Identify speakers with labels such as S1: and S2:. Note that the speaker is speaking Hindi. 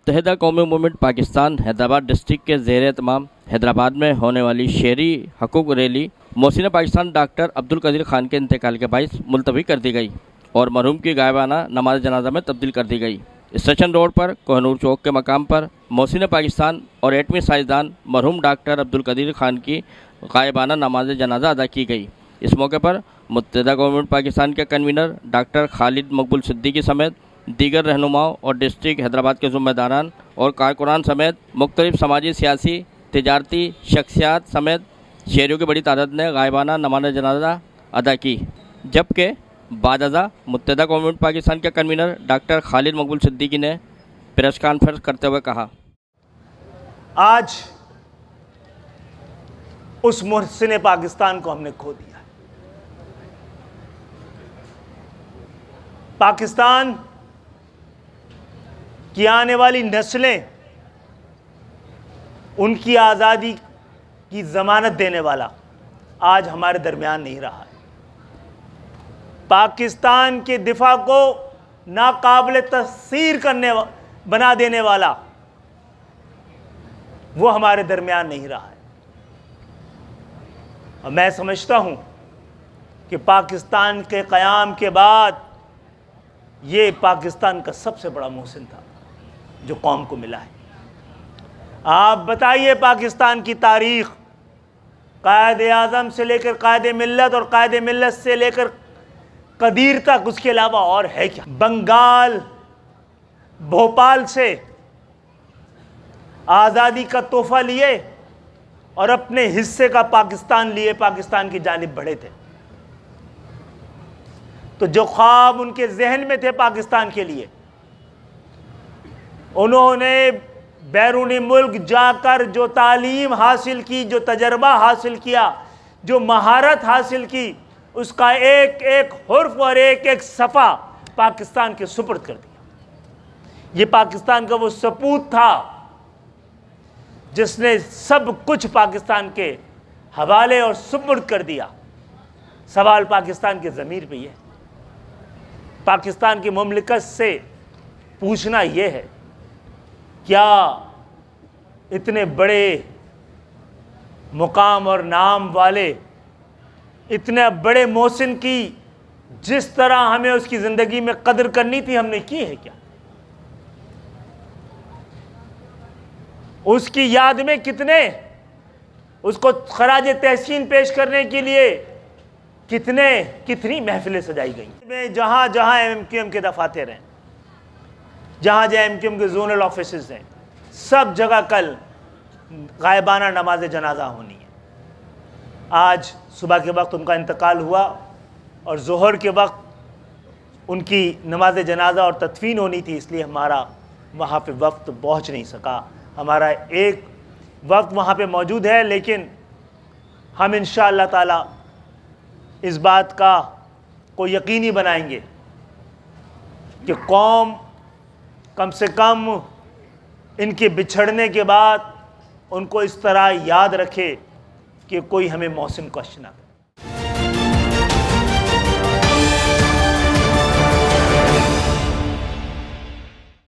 S1: मुत्तहिदा कौमी मूवमेंट पाकिस्तान हैदराबाद डिस्ट्रिक्ट के ज़ेर एहतमाम हैदराबाद में होने वाली शहरी हकूक़ रैली मोहसिन पाकिस्तान डॉक्टर अब्दुल कदीर खान के इंतकाल के बाइस मुलतवी कर दी गई और मरहूम की गायबाना नमाज जनाजा में तब्दील कर दी गई। स्टेशन रोड पर कोहनूर चौक के मकाम पर मोहसिन पाकिस्तान और एटमी साइंसदान मरहूम डॉक्टर अब्दुल कदीर खान की गायबाना नमाज जनाजा अदा की गई। इस मौके पर मुत्तहिदा गवर्नमेंट पाकिस्तान के कन्वीनर डॉक्टर खालिद मकबूल सिद्दीकी समेत दीगर रहनुमाओं और डिस्ट्रिक्ट हैदराबाद के ज़िम्मेदारान और कारकुनान समेत मुख्तलिफ समाजी, सियासी, तिजारती शख्सियात समेत शहरियों की बड़ी तादाद ने गायबाना नमाज जनाजा अदा की। जबकि बादअज़ा मुत्तहिदा गवर्नमेंट पाकिस्तान के कन्वीनर डॉक्टर खालिद मकबूल सिद्दीकी ने प्रेस कॉन्फ्रेंस करते हुए कहा,
S2: आज उस मोहसिन पाकिस्तान को हमने खो दिया। पाकिस्तान की आने वाली नस्लें उनकी आज़ादी की ज़मानत देने वाला आज हमारे दरमियान नहीं रहा है। पाकिस्तान के दिफा को नाकाबिल तस्सीर बना देने वाला वो हमारे दरमियान नहीं रहा है। और मैं समझता हूं कि पाकिस्तान के क़याम के बाद ये पाकिस्तान का सबसे बड़ा मोहसिन था जो कौम को मिला है। आप बताइए, पाकिस्तान की तारीख़ कायद आज़म से लेकर कायद मिल्लत और कायद मिल्लत से लेकर कदीर तक उसके अलावा और है क्या? बंगाल, भोपाल से आज़ादी का तोहफा लिए और अपने हिस्से का पाकिस्तान लिए पाकिस्तान की जानिब बढ़े थे। तो जो ख्वाब उनके जहन में थे पाकिस्तान के लिए, उन्होंने बैरूनी मुल्क जाकर जो तालीम हासिल की, जो तजर्बा हासिल किया, जो महारत हासिल की, उसका एक एक हुर्फ और एक एक सफ़ा पाकिस्तान के सुपुर्द कर दिया। ये पाकिस्तान का वो सपूत था जिसने सब कुछ पाकिस्तान के हवाले और सुपुर्द कर दिया। सवाल पाकिस्तान के ज़मीर पे है। पाकिस्तान की मुमलिकत से पूछना यह है, क्या इतने बड़े मुकाम और नाम वाले, इतने बड़े मोहसिन की जिस तरह हमें उसकी ज़िंदगी में कदर करनी थी, हमने की है क्या? उसकी याद में उसको खराज तहसीन पेश करने के लिए कितनी महफिलें सजाई गई। जहाँ जहाँ MQM के दफातर हैं, जहाँ जहाँ MQM के जोनल ऑफिसेस हैं, सब जगह कल गायबाना नमाज जनाजा होनी है। आज सुबह के वक्त उनका इंतकाल हुआ और ज़ोहर के वक्त उनकी नमाज जनाजा और तदफीन होनी थी, इसलिए हमारा वहाँ पे वक्त पहुँच नहीं सका। हमारा एक वक्त वहाँ पे मौजूद है, लेकिन हम इंशाअल्लाह ताला इस बात का को यकीनी बनाएंगे कि कौम कम से कम इनके बिछड़ने के बाद उनको इस तरह याद रखे कि कोई हमें मोहसिन क्वेश्चन ना करे।